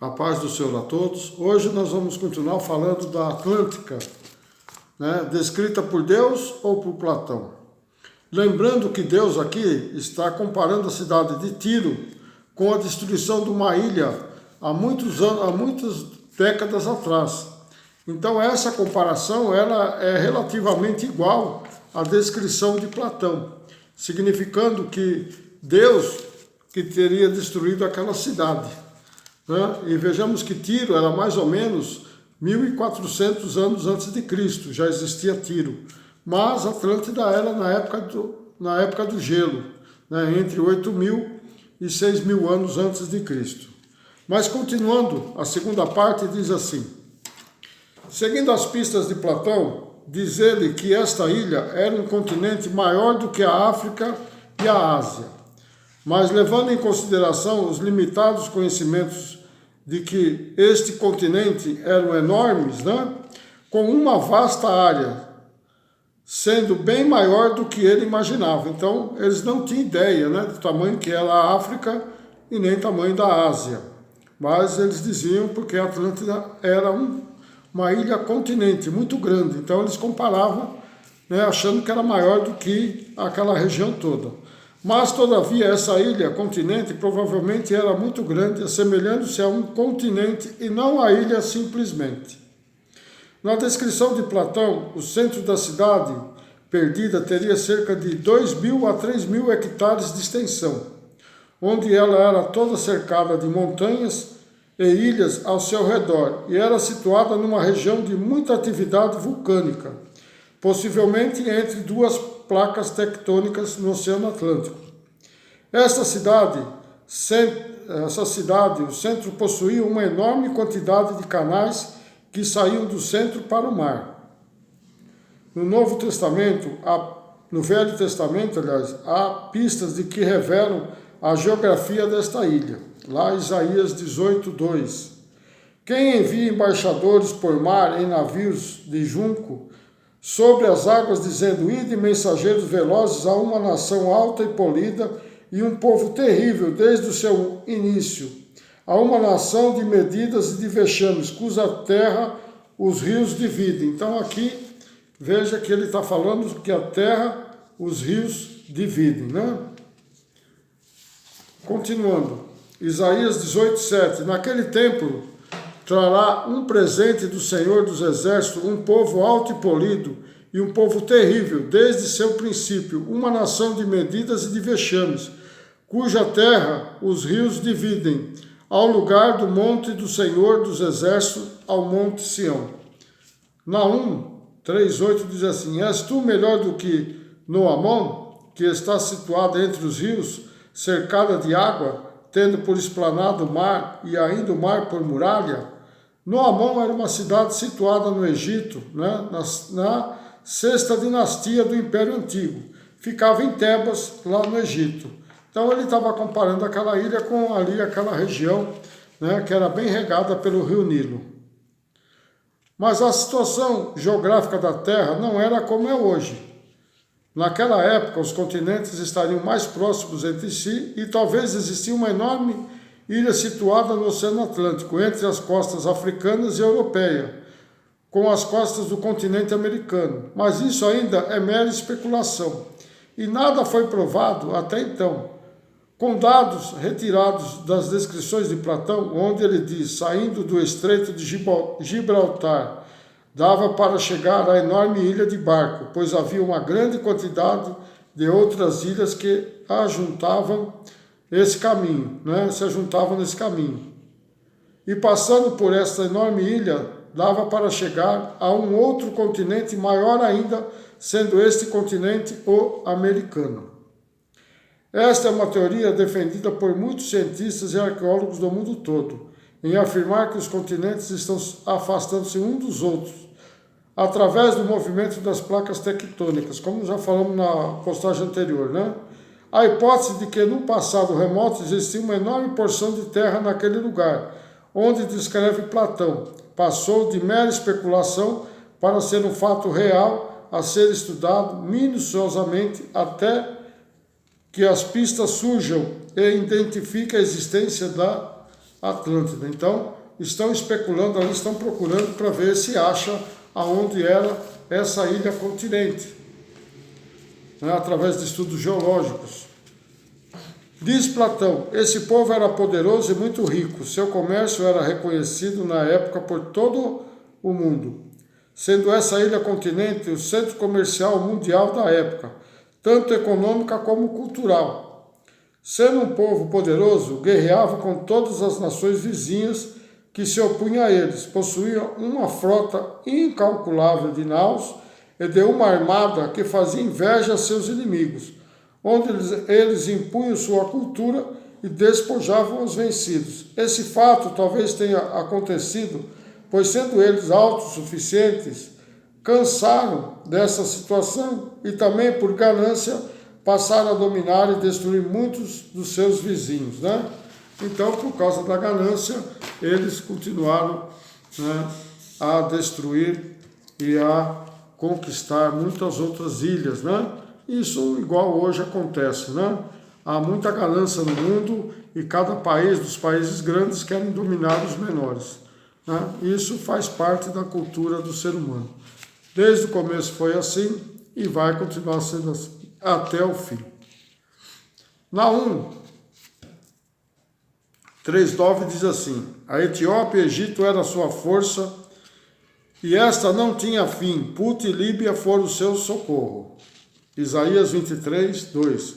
A paz do Senhor a todos. Hoje nós vamos continuar falando da Atlântica, descrita por Deus ou por Platão. Lembrando que Deus aqui está comparando a cidade de Tiro com a destruição de uma ilha há muitas décadas atrás. Então essa comparação ela é relativamente igual à descrição de Platão, significando que Deus que teria destruído aquela cidade. E vejamos que Tiro era mais ou menos 1400 anos antes de Cristo, já existia Tiro. Mas Atlântida era na época do gelo, entre 8.000 e 6.000 anos antes de Cristo. Mas continuando, a segunda parte diz assim: seguindo as pistas de Platão, diz ele que esta ilha era um continente maior do que a África e a Ásia. Mas levando em consideração os limitados conhecimentos de que este continente eram enormes, com uma vasta área, sendo bem maior do que ele imaginava. Então, eles não tinham ideia do tamanho que era a África e nem tamanho da Ásia. Mas eles diziam porque a Atlântida era uma ilha-continente muito grande. Então, eles comparavam, achando que era maior do que aquela região toda. Mas, todavia, essa ilha-continente provavelmente era muito grande, assemelhando-se a um continente e não a ilha simplesmente. Na descrição de Platão, o centro da cidade perdida teria cerca de 2.000 a 3.000 hectares de extensão, onde ela era toda cercada de montanhas e ilhas ao seu redor, e era situada numa região de muita atividade vulcânica, possivelmente entre duas placas tectônicas no Oceano Atlântico. Essa cidade, o centro possuía uma enorme quantidade de canais que saíam do centro para o mar. No Novo Testamento, no Velho Testamento, aliás, há pistas de que revelam a geografia desta ilha. Lá Isaías 18:2. Quem envia embaixadores por mar em navios de junco sobre as águas, dizendo: ide, mensageiros velozes, a uma nação alta e polida e um povo terrível desde o seu início, a uma nação de medidas e de vexames, cuja terra os rios dividem. Então aqui, veja que ele está falando que a terra os rios dividem, Continuando, Isaías 18:7. Naquele tempo trará um presente do Senhor dos Exércitos, um povo alto e polido, e um povo terrível, desde seu princípio, uma nação de medidas e de vexames, cuja terra os rios dividem, ao lugar do monte do Senhor dos Exércitos, ao monte Sião. Naum 3:8 diz assim: és tu melhor do que Noamon, que está situada entre os rios, cercada de água, tendo por esplanada o mar, e ainda o mar por muralha? Noamon era uma cidade situada no Egito, na sexta dinastia do Império Antigo. Ficava em Tebas, lá no Egito. Então ele estava comparando aquela ilha com aquela região, que era bem regada pelo rio Nilo. Mas a situação geográfica da Terra não era como é hoje. Naquela época, os continentes estariam mais próximos entre si e talvez existia uma enorme ilha situada no Oceano Atlântico, entre as costas africanas e europeias, com as costas do continente americano. Mas isso ainda é mera especulação, e nada foi provado até então. Com dados retirados das descrições de Platão, onde ele diz: saindo do estreito de Gibraltar, dava para chegar à enorme ilha de barco, pois havia uma grande quantidade de outras ilhas que ajuntavam esse caminho, se ajuntavam nesse caminho. E passando por esta enorme ilha, dava para chegar a um outro continente maior ainda, sendo este continente o americano. Esta é uma teoria defendida por muitos cientistas e arqueólogos do mundo todo, em afirmar que os continentes estão afastando-se uns dos outros, através do movimento das placas tectônicas, como já falamos na postagem anterior, A hipótese de que no passado remoto existia uma enorme porção de terra naquele lugar, onde descreve Platão, passou de mera especulação para ser um fato real a ser estudado minuciosamente até que as pistas surjam e identifiquem a existência da Atlântida. Então, estão especulando ali, estão procurando para ver se acha aonde era essa ilha continente, né, através de estudos geológicos. Diz Platão, esse povo era poderoso e muito rico, seu comércio era reconhecido na época por todo o mundo, sendo essa ilha continente o centro comercial mundial da época, tanto econômica como cultural. Sendo um povo poderoso, guerreava com todas as nações vizinhas que se opunham a eles, possuía uma frota incalculável de naus e de uma armada que fazia inveja a seus inimigos, onde eles impunham sua cultura e despojavam os vencidos. Esse fato talvez tenha acontecido, pois sendo eles autossuficientes, cansaram dessa situação e também por ganância passaram a dominar e destruir muitos dos seus vizinhos, né? Então, por causa da ganância, eles continuaram, né, a destruir e a conquistar muitas outras ilhas, né? Isso igual hoje acontece, né? Há muita ganância no mundo e cada país, dos países grandes, querem dominar os menores, né? Isso faz parte da cultura do ser humano. Desde o começo foi assim e vai continuar sendo assim até o fim. Naum 3,9 diz assim, a Etiópia e Egito era a sua força, e esta não tinha fim, Put e Líbia foram o seu socorro. Isaías 23, 2.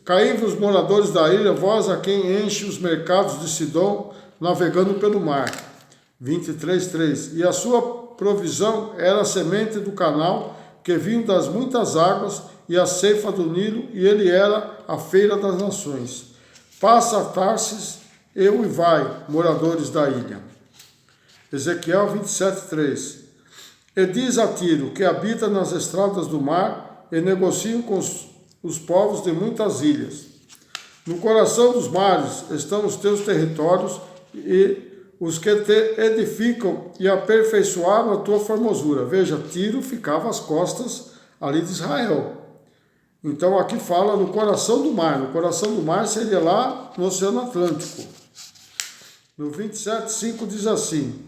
Caí-vos, moradores da ilha, vós a quem enche os mercados de Sidom, navegando pelo mar. 23, 3. E a sua provisão era a semente do canal, que vinha das muitas águas, e a ceifa do Nilo, e ele era a feira das nações. Passa a Tarsis, eu e vai, moradores da ilha. Ezequiel 27, 3. E diz a Tiro, que habita nas estradas do mar, e negociam com os povos de muitas ilhas. No coração dos mares estão os teus territórios, e os que te edificam e aperfeiçoaram a tua formosura. Veja, Tiro ficava às costas ali de Israel. Então aqui fala no coração do mar. No coração do mar seria lá no Oceano Atlântico. No 27,5 diz assim,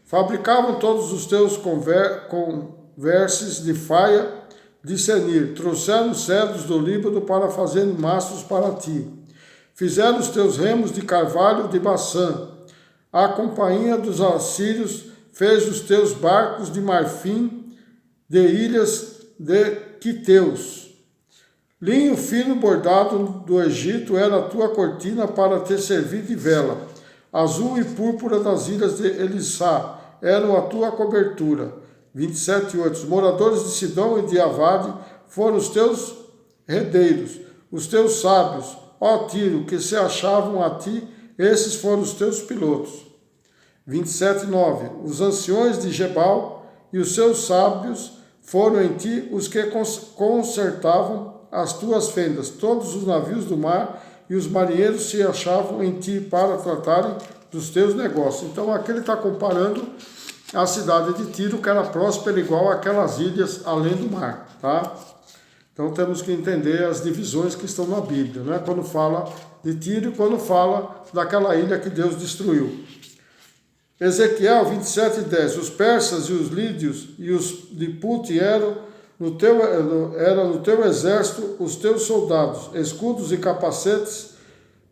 fabricavam todos os teus converses de faia de Senir, trouxeram cedros do Líbano para fazer mastros para ti. Fizeram os teus remos de carvalho de Baçã. A companhia dos assírios fez os teus barcos de marfim de ilhas de Quiteus. Linho fino bordado do Egito era a tua cortina para te servir de vela. Azul e púrpura das ilhas de Elissá eram a tua cobertura. 27,8. Os moradores de Sidom e de Avade foram os teus redeiros, os teus sábios, ó Tiro, que se achavam a ti, esses foram os teus pilotos. 27,9. Os anciões de Gebal e os seus sábios foram em ti os que consertavam as tuas fendas. Todos os navios do mar e os marinheiros se achavam em ti para tratarem dos teus negócios. Então aqui ele está comparando a cidade de Tiro, que era próspera igual aquelas ilhas além do mar, tá? Então temos que entender as divisões que estão na Bíblia, né? Quando fala de Tiro e quando fala daquela ilha que Deus destruiu. Ezequiel 27, 10. Os persas e os lídios e os de Put eram no teu exército os teus soldados, escudos e capacetes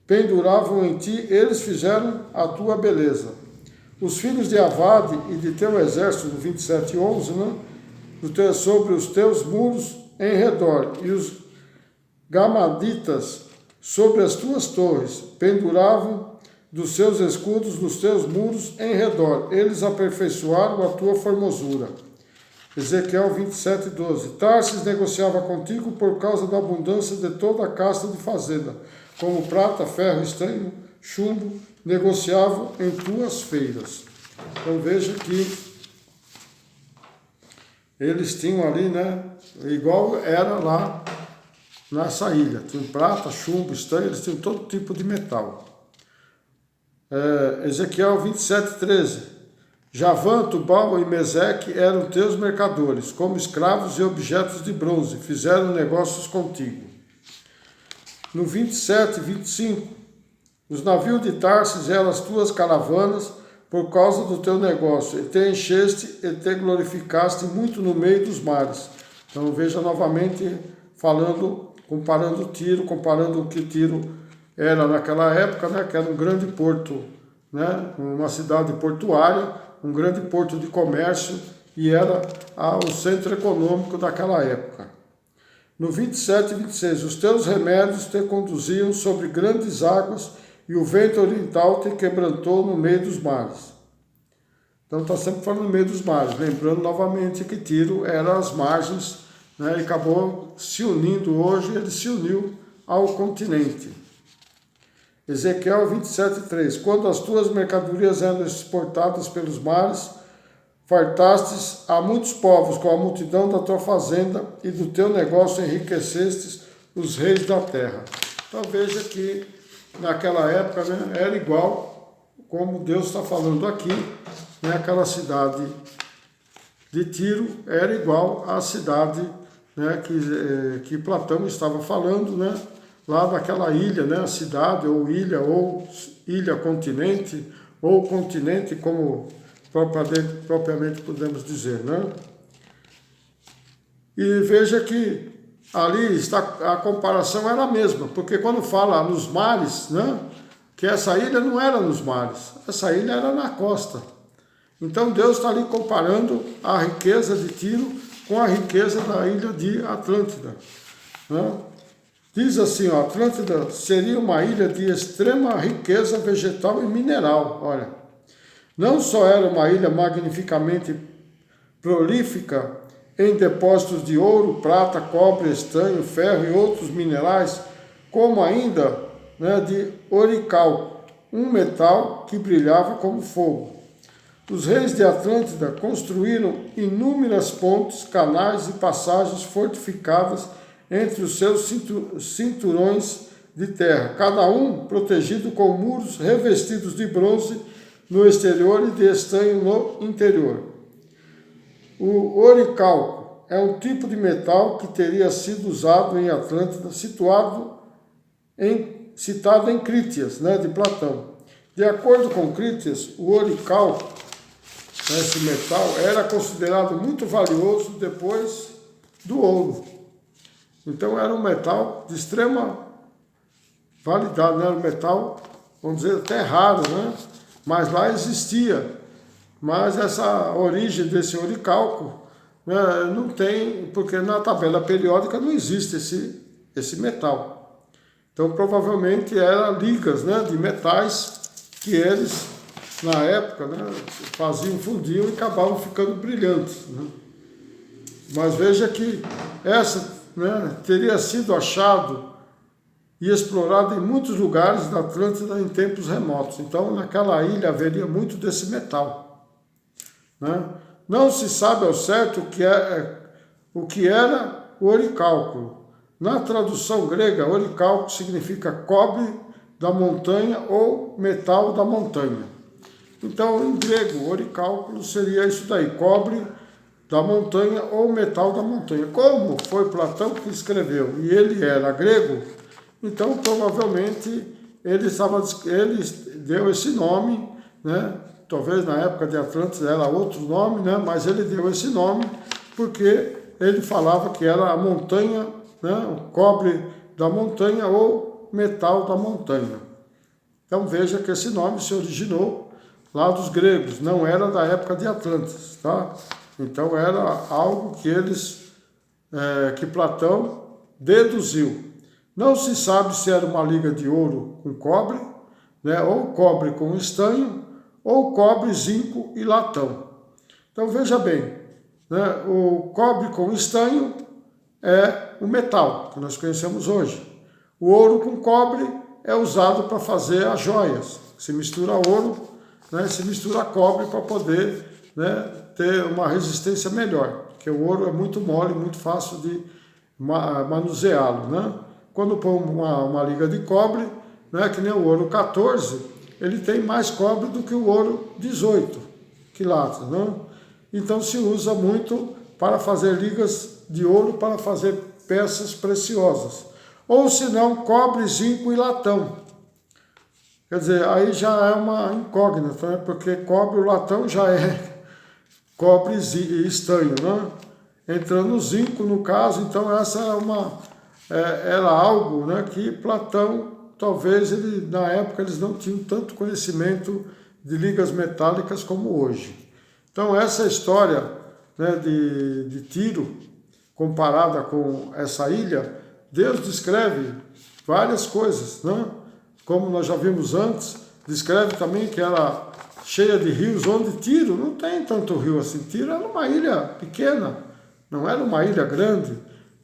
penduravam em ti, eles fizeram a tua beleza. Os filhos de Avade e de teu exército, no 27:11, né? Sobre os teus muros em redor, e os gamaditas sobre as tuas torres, penduravam dos seus escudos nos teus muros em redor, eles aperfeiçoaram a tua formosura. Ezequiel 27:12. Tarsis negociava contigo por causa da abundância de toda a casta de fazenda, como prata, ferro, estanho, chumbo, negociavam em tuas feiras. Então veja que eles tinham ali, né, igual era lá nessa ilha, tinham prata, chumbo, estanho, eles tinham todo tipo de metal. Ezequiel 27:13. Javã, Tubal e Meseque eram teus mercadores, como escravos e objetos de bronze, fizeram negócios contigo. No 27:25, Os navios de Tarsis eram as tuas caravanas por causa do teu negócio, e te encheste e te glorificaste muito no meio dos mares. Então veja novamente falando, comparando Tiro, comparando o que Tiro era naquela época, né, que era um grande porto, né, uma cidade portuária, um grande porto de comércio, e era o centro econômico daquela época. No 27 e 26, os teus remédios te conduziam sobre grandes águas, e o vento oriental te quebrantou no meio dos mares. Então está sempre falando no meio dos mares, lembrando novamente que Tiro era as margens, né, e acabou se unindo hoje, ele se uniu ao continente. Ezequiel 27:3, quando as tuas mercadorias eram exportadas pelos mares, fartastes a muitos povos com a multidão da tua fazenda, e do teu negócio enriquecestes os reis da terra. Então veja que naquela época, né, era igual como Deus está falando aqui, né, aquela cidade de Tiro era igual à cidade, né, que Platão estava falando, né, lá daquela ilha, né, a cidade ou ilha continente, ou continente, como propriamente podemos dizer, né? E veja que ali está, a comparação era a mesma, porque quando fala nos mares, né, que essa ilha não era nos mares, essa ilha era na costa. Então Deus está ali comparando a riqueza de Tiro com a riqueza da ilha de Atlântida, né? Diz assim, ó, Atlântida seria uma ilha de extrema riqueza vegetal e mineral, olha. Não só era uma ilha magnificamente prolífica em depósitos de ouro, prata, cobre, estanho, ferro e outros minerais, como ainda, né, de orical, um metal que brilhava como fogo. Os reis de Atlântida construíram inúmeras pontes, canais e passagens fortificadas entre os seus cinturões de terra, cada um protegido com muros revestidos de bronze no exterior e de estanho no interior. O oricalco é um tipo de metal que teria sido usado em Atlântida, citado em Crítias, né, de Platão. De acordo com Crítias, o oricalco, esse metal, era considerado muito valioso depois do ouro. Então era um metal de extrema validade, né? Era um metal, vamos dizer, até raro, né? Mas lá existia. Mas essa origem desse oricalco, né, não tem, porque na tabela periódica não existe esse metal. Então provavelmente eram ligas, né, de metais que eles, na época, né, fundiam e acabavam ficando brilhantes, né? Mas veja que essa, né, teria sido achado e explorado em muitos lugares da Atlântida em tempos remotos. Então, naquela ilha haveria muito desse metal, né? Não se sabe ao certo o que era o oricalco. Na tradução grega, oricalco significa cobre da montanha ou metal da montanha. Então, em grego, oricalco seria isso daí, cobre da montanha ou metal da montanha. Como foi Platão que escreveu e ele era grego, então provavelmente ele deu esse nome, né? Talvez na época de Atlântida era outro nome, né? Mas ele deu esse nome porque ele falava que era a montanha, né? O cobre da montanha ou metal da montanha. Então veja que esse nome se originou lá dos gregos, não era da época de Atlântis, tá? Então era algo que que Platão deduziu. Não se sabe se era uma liga de ouro com cobre, né, ou cobre com estanho, ou cobre, zinco e latão. Então veja bem, né, o cobre com estanho é o metal que nós conhecemos hoje. O ouro com cobre é usado para fazer as joias. Se mistura ouro, né, se mistura cobre para poder, né, ter uma resistência melhor, porque o ouro é muito mole, muito fácil de manuseá-lo, né? Quando põe uma liga de cobre, né, que nem o ouro 14, ele tem mais cobre do que o ouro 18 quilates, né? Então se usa muito para fazer ligas de ouro, para fazer peças preciosas. Ou se não, cobre, zinco e latão. Quer dizer, aí já é uma incógnita, né? Porque cobre, o latão já é cobre e estanho, né? Entrando o zinco no caso, então essa era algo, né, que Platão, talvez na época eles não tinham tanto conhecimento de ligas metálicas como hoje. Então essa história, né, de Tiro, comparada com essa ilha, Deus descreve várias coisas, né? Como nós já vimos antes, descreve também que era cheia de rios, onde Tiro não tem tanto rio assim. Tiro era uma ilha pequena, não era uma ilha grande,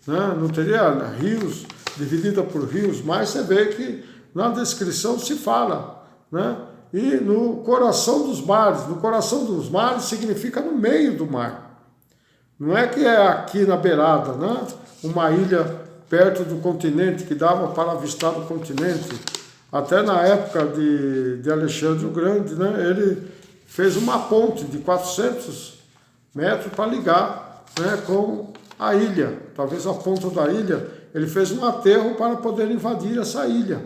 né? Não teria rios, dividida por rios, mas você vê que na descrição se fala, né? E no coração dos mares. No coração dos mares significa no meio do mar. Não é que é aqui na beirada, né? Uma ilha perto do continente, que dava para avistar o continente. Até na época de Alexandre o Grande, né? Ele fez uma ponte de 400 metros para ligar, né, com a ilha. Talvez a ponta da ilha, ele fez um aterro para poder invadir essa ilha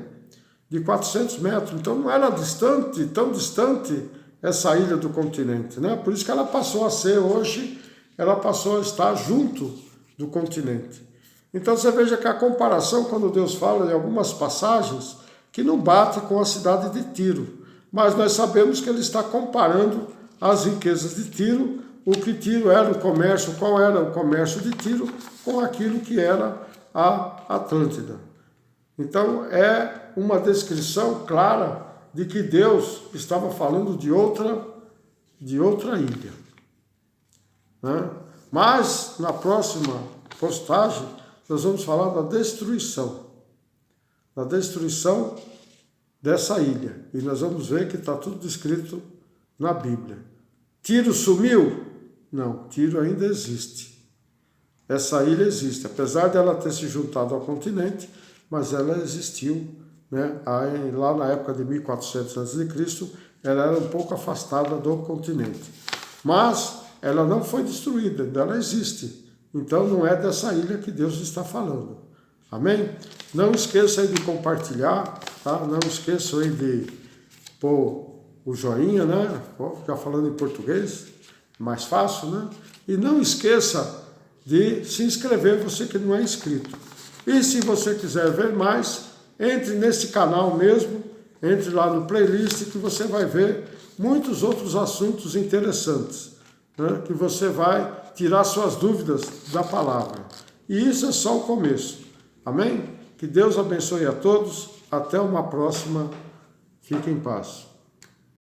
de 400 metros. Então não era distante, tão distante essa ilha do continente, né? Por isso que ela passou a ser hoje, ela passou a estar junto do continente. Então você veja que a comparação, quando Deus fala em algumas passagens, que não bate com a cidade de Tiro, mas nós sabemos que ele está comparando as riquezas de Tiro, o que Tiro era o comércio, qual era o comércio de Tiro, com aquilo que era a Atlântida. Então é uma descrição clara de que Deus estava falando de outra ilha, né? Mas na próxima postagem nós vamos falar da destruição dessa ilha. E nós vamos ver que está tudo descrito na Bíblia. Tiro sumiu? Não, Tiro ainda existe. Essa ilha existe, apesar dela ter se juntado ao continente, mas ela existiu, né? Aí, lá na época de 1400 a.C., ela era um pouco afastada do continente. Mas ela não foi destruída, ainda ela existe. Então não é dessa ilha que Deus está falando. Amém? Não esqueça aí de compartilhar, tá? Não esqueça aí de pôr o joinha, né? Já falando em português, mais fácil, né? E não esqueça de se inscrever, você que não é inscrito. E se você quiser ver mais, entre nesse canal mesmo, entre lá no playlist, que você vai ver muitos outros assuntos interessantes, né? Que você vai tirar suas dúvidas da palavra. E isso é só o começo. Amém? Que Deus abençoe a todos. Até uma próxima. Fique em paz.